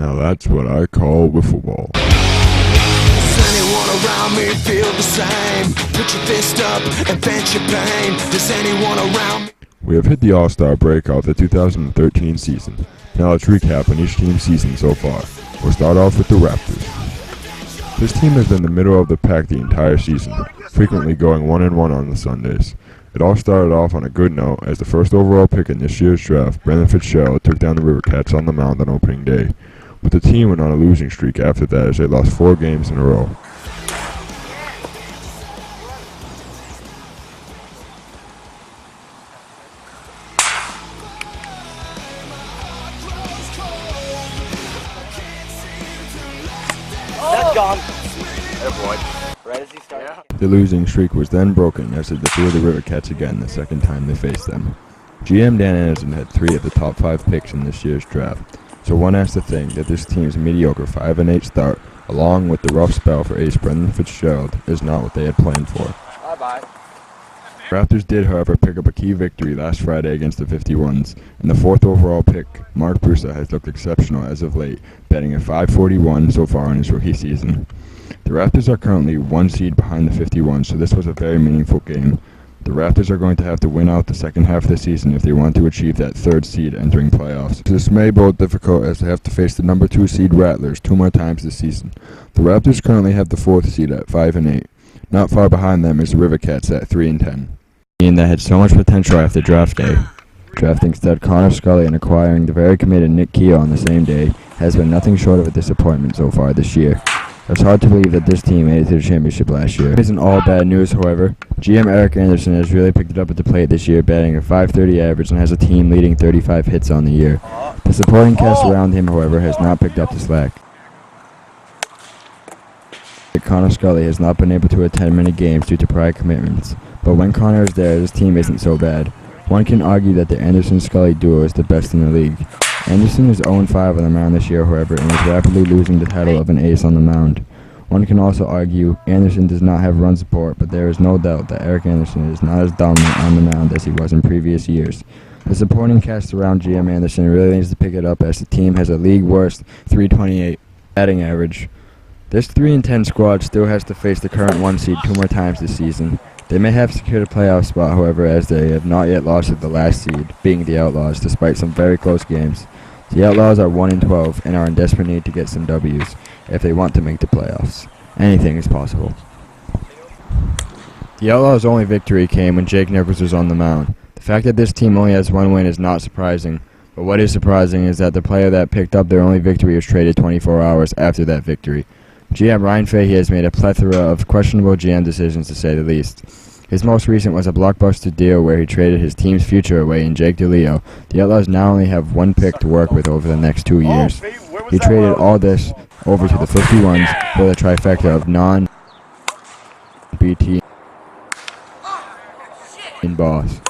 Now that's what I call wiffle ball. Does anyone around me feel the same? Put your fist up and vent your pain. Does anyone around me? We have hit the All-Star break of the 2013 season. Now let's recap on each team's season so far. We'll start off with the Raptors. This team has been in the middle of the pack the entire season, frequently going 1-1 on the Sundays. It all started off on a good note as the first overall pick in this year's draft, Brandon Fitzgerald, took down the Rivercats on the mound on opening day. But the team went on a losing streak after that as they lost 4 games in a row. That's gone. Attaboy. Right as he started. Yeah. The losing streak was then broken as they defeated the Rivercats again the second time they faced them. GM Dan Anderson had 3 of the top 5 picks in this year's draft, so one has to think that this team's mediocre 5-8 start, along with the rough spell for ace Brandon Fitzgerald, is not what they had planned for. Bye-bye. Raptors did, however, pick up a key victory last Friday against the 51s, and the 4th overall pick, Mark Brusa, has looked exceptional as of late, batting at .541 so far in his rookie season. The Raptors are currently 1 seed behind the 51s, so this was a very meaningful game. The Raptors are going to have to win out the second half of the season if they want to achieve that 3rd seed entering playoffs. This may be difficult as they have to face the number 2 seed Rattlers 2 more times this season. The Raptors currently have the 4th seed at 5-8. Not far behind them is the Rivercats at 3-10. Team that had so much potential after draft day. Drafting stud Connor Scully and acquiring the very committed Nick Keogh on the same day has been nothing short of a disappointment so far this year. It's hard to believe that this team made it to the championship last year. It isn't all bad news, however. GM Eric Anderson has really picked it up at the plate this year, batting a .530 average and has a team leading 35 hits on the year. The supporting cast around him, however, has not picked up the slack. Connor Scully has not been able to attend many games due to prior commitments, but when Connor is there, this team isn't so bad. One can argue that the Anderson-Scully duo is the best in the league. Anderson is 0-5 on the mound this year, however, and is rapidly losing the title of an ace on the mound. One can also argue Anderson does not have run support, but there is no doubt that Eric Anderson is not as dominant on the mound as he was in previous years. The supporting cast around GM Anderson really needs to pick it up as the team has a league-worst .328 batting average. This 3-10 squad still has to face the current 1 seed 2 more times this season. They may have secured a playoff spot, however, as they have not yet lost to the last seed, being the Outlaws, despite some very close games. The Outlaws are 1-12 and are in desperate need to get some W's if they want to make the playoffs. Anything is possible. The Outlaws' only victory came when Jake Nichols was on the mound. The fact that this team only has 1 win is not surprising, but what is surprising is that the player that picked up their only victory was traded 24 hours after that victory. GM Ryan Fahey has made a plethora of questionable GM decisions, to say the least. His most recent was a blockbuster deal where he traded his team's future away in Jake DeLeo. The Outlaws now only have 1 pick to work with over the next 2 years. He traded all this over to the 51s for the trifecta of non-BT in boss.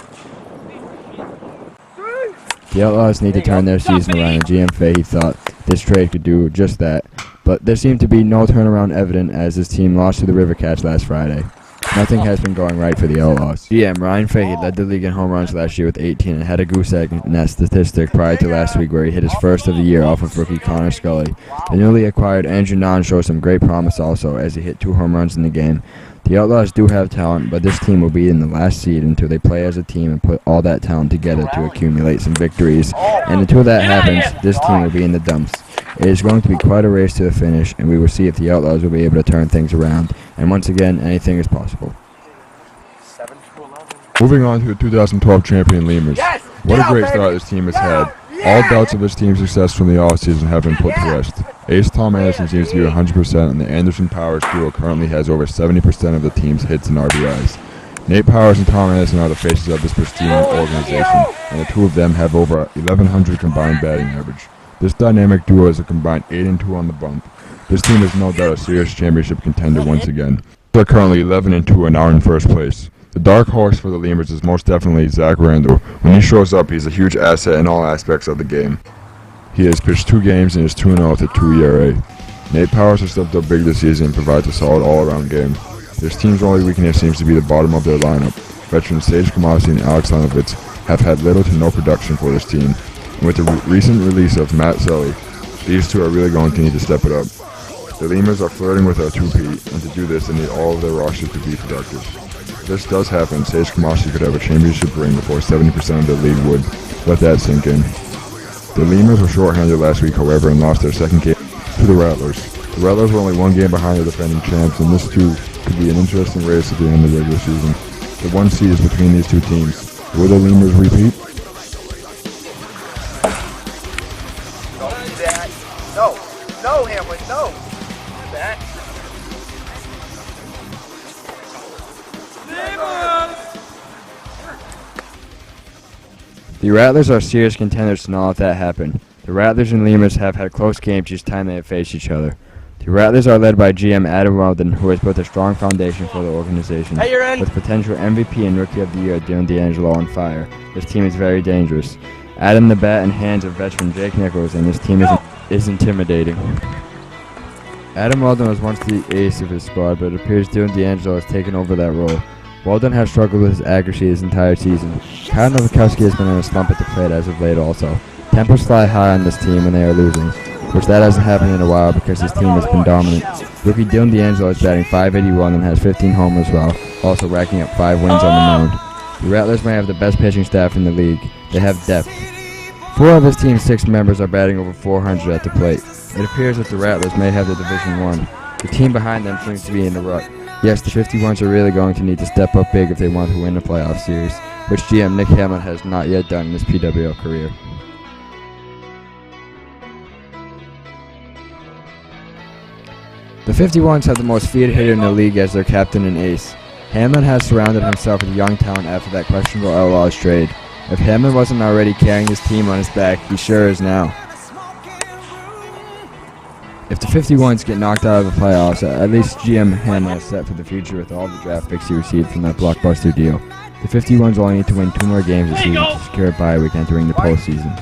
The Outlaws need to turn their season around, and GM Fahey thought this trade could do just that. But there seemed to be no turnaround evident as his team lost to the Rivercats last Friday. Nothing has been going right for the Outlaws. GM Ryan Fahey led the league in home runs last year with 18 and had a goose egg in that statistic prior to last week where he hit his first of the year off of rookie Connor Scully. The newly acquired Andrew Nahn shows some great promise also as he hit 2 home runs in the game. The Outlaws do have talent, but this team will be in the last seed until they play as a team and put all that talent together to accumulate some victories. And until that happens, this team will be in the dumps. It is going to be quite a race to the finish, and we will see if the Outlaws will be able to turn things around. And once again, anything is possible. Moving on to the 2012 champion Lemurs. What a great start this team has had. All doubts of this team's success from the offseason have been put to rest. Ace Tom Anderson seems to be 100%, and the Anderson Powers duo currently has over 70% of the team's hits and RBIs. Nate Powers and Tom Anderson are the faces of this pristine organization, and the 2 of them have over 1,100 combined batting average. This dynamic duo is a combined 8-2 on the bump. This team is no doubt a serious championship contender once again. They're currently 11-2 and are in first place. The dark horse for the Lemurs is most definitely Zach Randall. When he shows up, he's a huge asset in all aspects of the game. He has pitched 2 games and is 2-0 with a 2 ERA. Nate Powers has stepped up big this season and provides a solid all-around game. This team's only weakness seems to be the bottom of their lineup. Veterans Sage Kamasi and Alex Lenovitz have had little to no production for this team. And with the recent release of Matt Sully, These two are really going to need to step it up. The Lemurs are flirting with a two-peat, and to do this they need all of their rosters to be productive. If this does happen, Sage Kamashi could have a championship ring before 70% of the league would. Let that sink in. The Lemurs were short-handed last week, however, and lost their second game to the Rattlers. The Rattlers were only one game behind the defending champs, and this too could be an interesting race at the end of the regular season. The 1 seed is between these two teams. Will the Lemurs repeat? Don't do that. No. No, Hamlin, no. That. The Rattlers are serious contenders to not let that happen. The Rattlers and Lemurs have had close games each time they have faced each other. The Rattlers are led by GM Adam Weldon, who has built a strong foundation for the organization. Hey, you're in. With potential MVP and Rookie of the Year Dylan D'Angelo on fire, this team is very dangerous. Adam the bat and hands of veteran Jake Nichols, and this team is intimidating. Adam Weldon was once the ace of his squad, but it appears Dylan D'Angelo has taken over that role. Weldon has struggled with his accuracy his entire season. Kyle Novikowski has been in a slump at the plate as of late also. Tempers fly high on this team when they are losing, which that hasn't happened in a while because his team has been dominant. Rookie Dylan D'Angelo is batting .581 and has 15 homers while also racking up 5 wins on the mound. The Rattlers may have the best pitching staff in the league. They have depth. 4 of his team's 6 members are batting over .400 at the plate. It appears that the Rattlers may have the Division 1. The team behind them seems to be in a rut. Yes, the 51s are really going to need to step up big if they want to win the playoff series, which GM Nick Hamlin has not yet done in his PWL career. The 51s have the most feared hitter in the league as their captain and ace. Hamlin has surrounded himself with young talent after that questionable Outlaws trade. If Hamlin wasn't already carrying his team on his back, he sure is now. If the 51s get knocked out of the playoffs, at least GM Hamlin is set for the future with all the draft picks he received from that blockbuster deal. The 51s only need to win 2 more games this season to secure a bye week entering the postseason.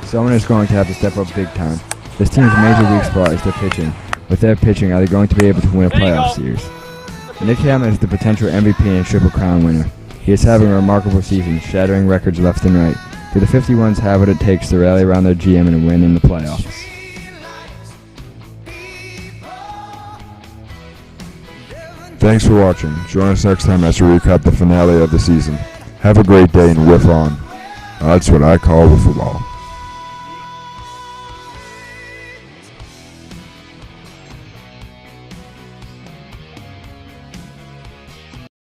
Someone is going to have to step up big time. This team's major weak spot is their pitching. With their pitching, are they going to be able to win a playoff series? Nick Hamlin is the potential MVP and Triple Crown winner. He is having a remarkable season, shattering records left and right. Do the 51s have what it takes to rally around their GM and win in the playoffs? Thanks for watching. Join us next time as we recap the finale of the season. Have a great day and whiff on. That's what I call wiffle ball.